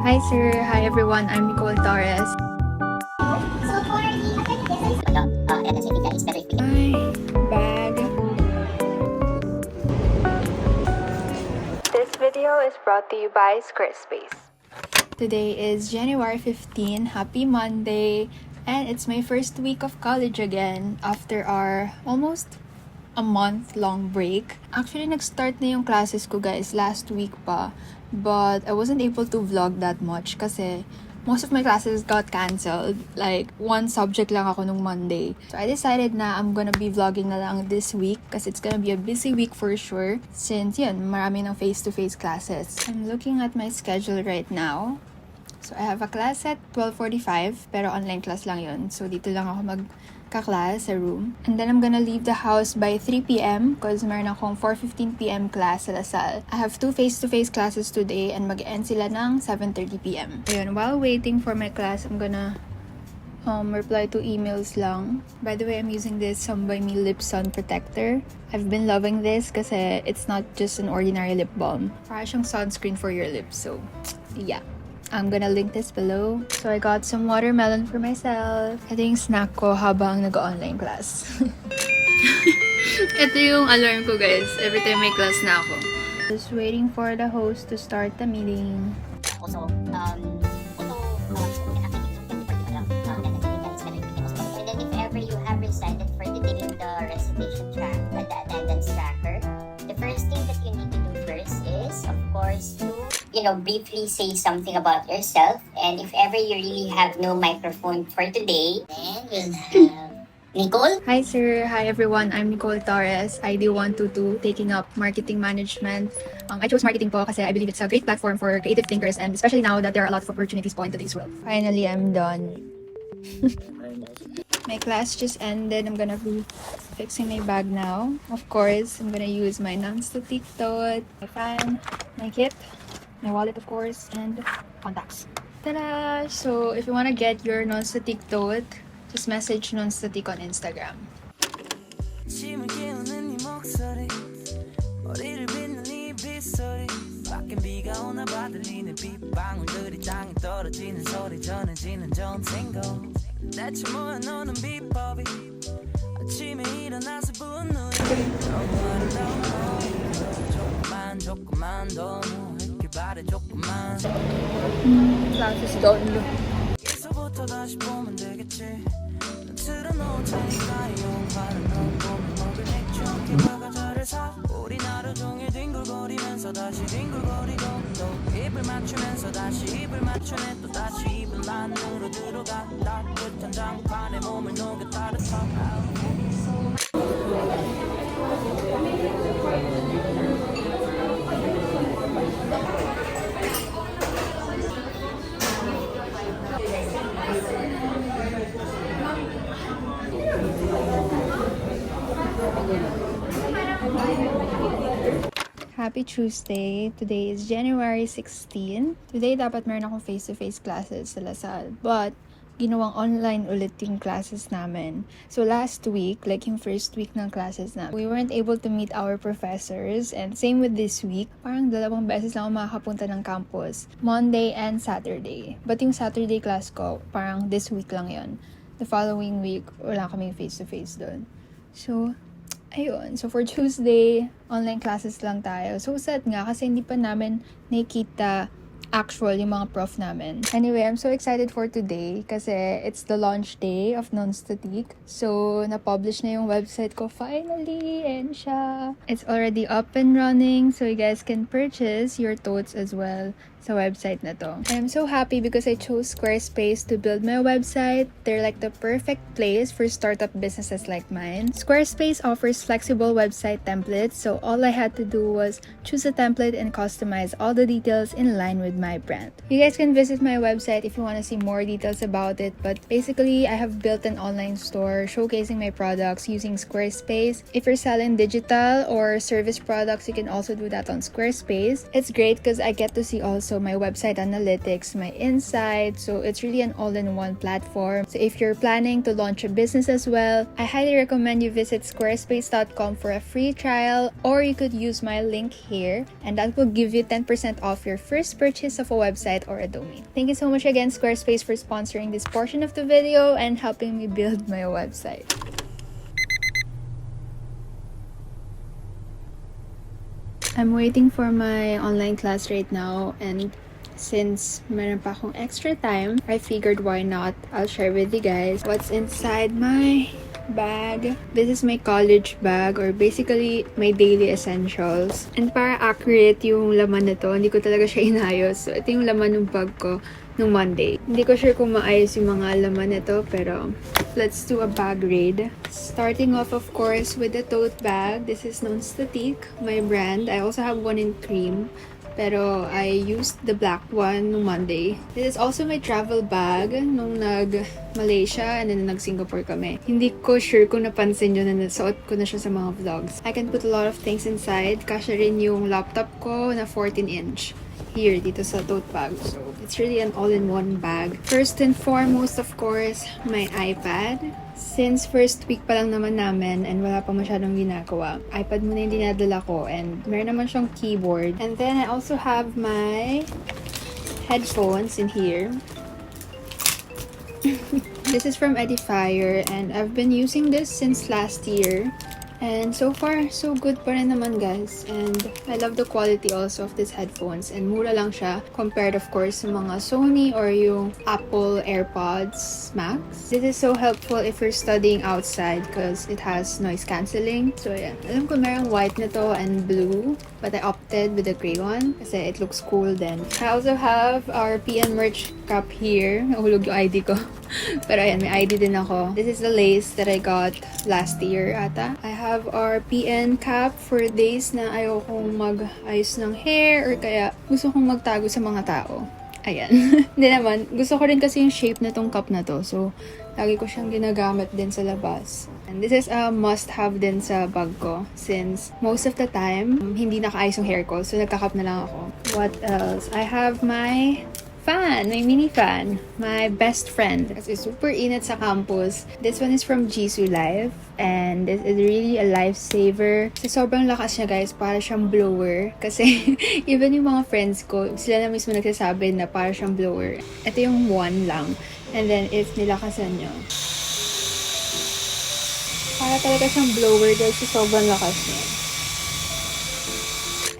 Hi sir, hi everyone, I'm Nicole Torres. So for the academic attendance, I think it's better if we can. My bag. This video is brought to you by Squarespace. Today is January 15, happy Monday, and it's my first week of college again after our almost a month-long break. Actually, nag-start na yung classes ko guys last week pa, but I wasn't able to vlog that much kasi most of my classes got cancelled. Like, one subject lang ako nung Monday. So, I decided na I'm gonna be vlogging na lang this week kasi it's gonna be a busy week for sure since, yun, marami ng face-to-face classes. I'm looking at my schedule right now. So, I have a class at 12:45 pero online class lang yun. So, dito lang ako magka-class sa room. And then, I'm gonna leave the house by 3 p.m. because meron akong 4:15 p.m. class sa Lasal. I have 2 face-to-face classes today and mag-end sila ng 7:30 p.m. Ayun, while waiting for my class, I'm gonna reply to emails lang. By the way, I'm using this By Me Lip Sun Protector. I've been loving this kasi it's not just an ordinary lip balm. Para siyang sunscreen for your lips. So, yeah. I'm gonna link this below. So I got some watermelon for myself. Ito yung snack ko habang nag-online class. Ito yung alarm ko guys, every time may class na ako. Just waiting for the host to start the meeting. Also, and then if ever you have recited for today in the recitation track, the attendance tracker, the first thing that you need to do first is, of course, to briefly say something about yourself. And if ever you really have no microphone for today, then we'll have Nicole. Hi sir, hi everyone. I'm Nicole Torres. I do want to taking up marketing management. I chose marketing po kasi I believe it's a great platform for creative thinkers and especially now that there are a lot of opportunities po in today's world. Finally, I'm done. My class just ended. I'm gonna be fixing my bag now. Of course, I'm gonna use my non-static tote, my fan, my kit, my wallet of course, and contacts. Ta-da! So if you wanna get your non-static tote, just message non-static on Instagram. Class is done. Happy Tuesday! Today is January 16. Today, dapat meron akong face-to-face classes sa Lasal. But, ginawang online ulit yung classes namin. So, last week, like yung first week ng classes namin, we weren't able to meet our professors. And same with this week, parang 2 beses lang ako makakapunta ng campus. Monday and Saturday. But yung Saturday class ko, parang this week lang yon. The following week, wala kaming face-to-face doon. So, ayun. So, for Tuesday, online classes lang tayo. So, sad nga kasi hindi pa namin nakita actual yung mga prof namin. Anyway, I'm so excited for today kasi it's the launch day of Non-Static. So, na-publish na yung website ko finally. And siya. It's already up and running. So, you guys can purchase your totes as well sa website na to. I'm so happy because I chose Squarespace to build my website. They're like the perfect place for startup businesses like mine. Squarespace offers flexible website templates, so all I had to do was choose a template and customize all the details in line with my brand. You guys can visit my website if you want to see more details about it, but basically I have built an online store showcasing my products using Squarespace. If you're selling digital or service products, you can also do that on Squarespace. It's great because I get to see also my website analytics, my insights, so it's really an all-in-one platform. So if you're planning to launch a business as well, I highly recommend you visit squarespace.com for a free trial, or you could use my link here and that will give you 10% off your first purchase purchase of a website or a domain. Thank you so much again, Squarespace, for sponsoring this portion of the video and helping me build my website. I'm waiting for my online class right now, and since meron pa akong extra time, I figured why not, I'll share with you guys what's inside my bag. This is my college bag, or basically my daily essentials. And para accurate yung laman na to, hindi ko talaga siya inayos. So ito yung laman ng bag ko nung Monday. Hindi ko sure kung maayos yung mga laman nito, pero let's do a bag raid. Starting off, of course, with the tote bag. This is Nonstatique, my brand. I also have one in cream, pero I used the black one nung Monday. This is also my travel bag nung nag-Malaysia and then nag-Singapore kami. Hindi ko sure kung napansin nyo na nasuot ko na siya sa mga vlogs. I can put a lot of things inside. Kasya rin yung laptop ko na 14-inch. Here, dito sa tote bag. So, it's really an all-in-one bag. First and foremost, of course, my iPad. Since first week pa lang naman namin and wala pa masyadong ginagawa, iPad muna yung dinadala ko, and meron naman siyang keyboard. And then, I also have my headphones in here. This is from Edifier, and I've been using this since last year. And so far, so good pa rin naman, guys. And I love the quality also of these headphones. And mura lang siya compared, of course, sa mga Sony or yung Apple AirPods Max. This is so helpful if you're studying outside because it has noise cancelling. So yeah, alam ko merong white na to and blue, but I opted with the gray one kasi it looks cool then. I also have our PN merch cup here. Nahulog yung ID ko. Pero ayan, may ID din ako. This is the lace that I got last year ata. I have our PN cap for days na ayokong mag-ayos ng hair or kaya gusto kong magtago sa mga tao. Ayan. Hindi naman. Gusto ko rin kasi yung shape na tong cup na to. So, lagi ko siyang ginagamit din sa labas. And this is a must-have din sa bag ko since most of the time, hindi nakaayos yung hair ko. So, nagka-cup na lang ako. What else? I have my fan, my mini fan, my best friend. Kasi super init sa campus. This one is from Jisoo Life, and this is really a lifesaver. Kasi sobrang lakas niya, guys, para siyang blower. Kasi even yung mga friends ko, sila na mismo nagsasabi na para siyang blower. Ito yung one lang, and then if nilakasan nyo, para talaga siyang blower, guys, so sobrang lakas niya.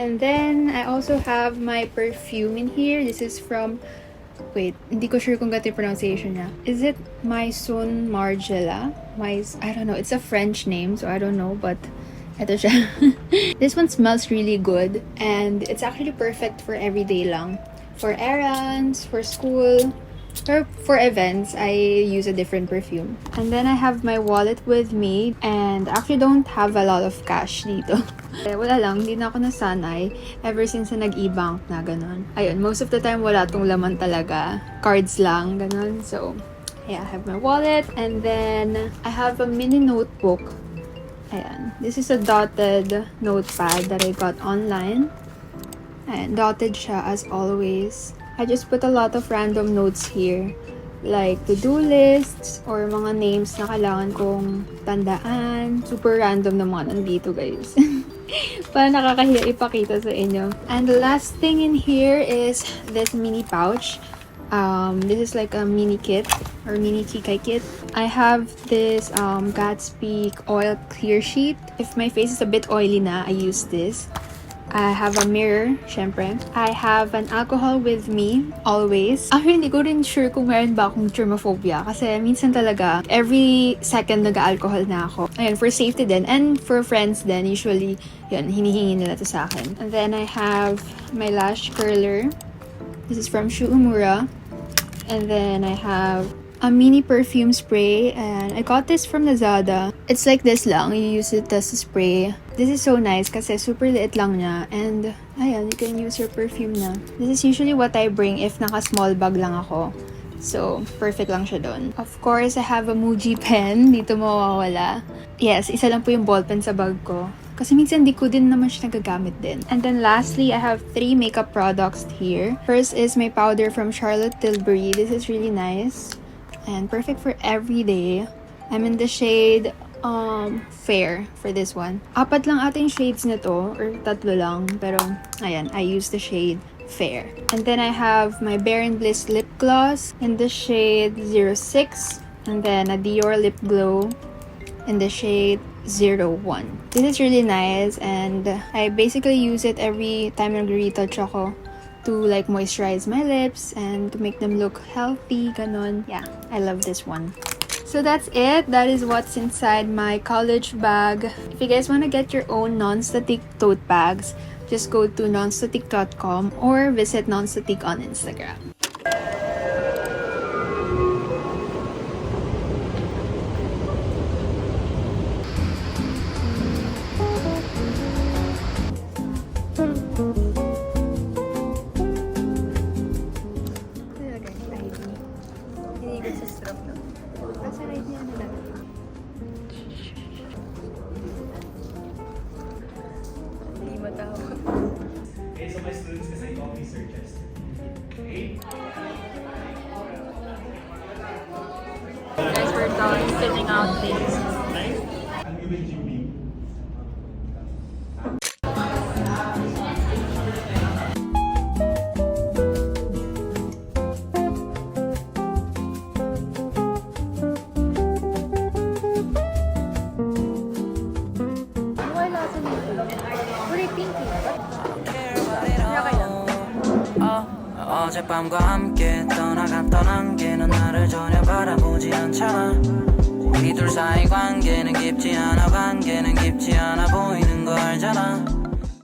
And then, I also have my perfume in here. This is from, wait, hindi ko sure kung gato yung pronunciation niya. Is it Maison Margiela? I don't know. It's a French name, so I don't know, but ito siya. This one smells really good, and it's actually perfect for everyday lang. For errands, for school, or for events, I use a different perfume. And then I have my wallet with me, and I actually don't have a lot of cash dito. Wala lang, hindi na ako nasanay ever since na nag-e-bank na, ganun. Ayun, most of the time wala tong laman talaga. Cards lang, ganun. So, yeah, I have my wallet, and then I have a mini notebook. Ayan, this is a dotted notepad that I got online. Ayan, dotted siya as always. I just put a lot of random notes here, like to-do lists or mga names na kailangan kong tandaan. Super random na mga nandito, guys. Parang nakakahiya ipakita sa inyo. And the last thing in here is this mini pouch. This is like a mini kit or mini kikay kit. I have this Gatsby oil clear sheet. If my face is a bit oily na, I use this. I have a mirror, syempre. I have an alcohol with me, always. Actually, hindi ko rin sure kung meron ba akong germophobia. Kasi minsan talaga, every second nag-alcohol na ako. Ayun, for safety din. And for friends din, usually, yun, hinihingi nila to sa akin. And then I have my lash curler. This is from Shu Umura. And then I have a mini perfume spray, and I got this from Lazada. It's like this lang, you use it as a spray. This is so nice kasi super liit lang niya, and ayan, you can use your perfume na. This is usually what I bring if naka-small bag lang ako. So, perfect lang siya doon. Of course, I have a Muji pen. Dito mawawala. Yes, isa lang po yung ballpen sa bag ko. Kasi minsan di ko din naman siya nagagamit din. And then lastly, I have 3 makeup products here. First is my powder from Charlotte Tilbury. This is really nice and perfect for every day. I'm in the shade fair for this one. 4 lang ata yung shades nito, or 3 lang. Pero, ayan, I use the shade Fair. And then I have my Bare & Bliss lip gloss in the shade 06. And then a Dior lip glow in the shade 01. This is really nice, and I basically use it every time nag-retouch ako to like moisturize my lips and to make them look healthy, ganon. Yeah, I love this one. So that's it. That is what's inside my college bag. If you guys want to get your own non-static tote bags, just go to nonstatic.com or visit nonstatic on Instagram. Okay, so my students kasi copy searches. Okay? Guys, we're done filling out things. I'm giving GB. 어젯밤과 함께 떠나갔던 안개는 나를 전혀 바라보지 않잖아. 우리 둘 사이 관계는 깊지 않아 보이는 거 알잖아.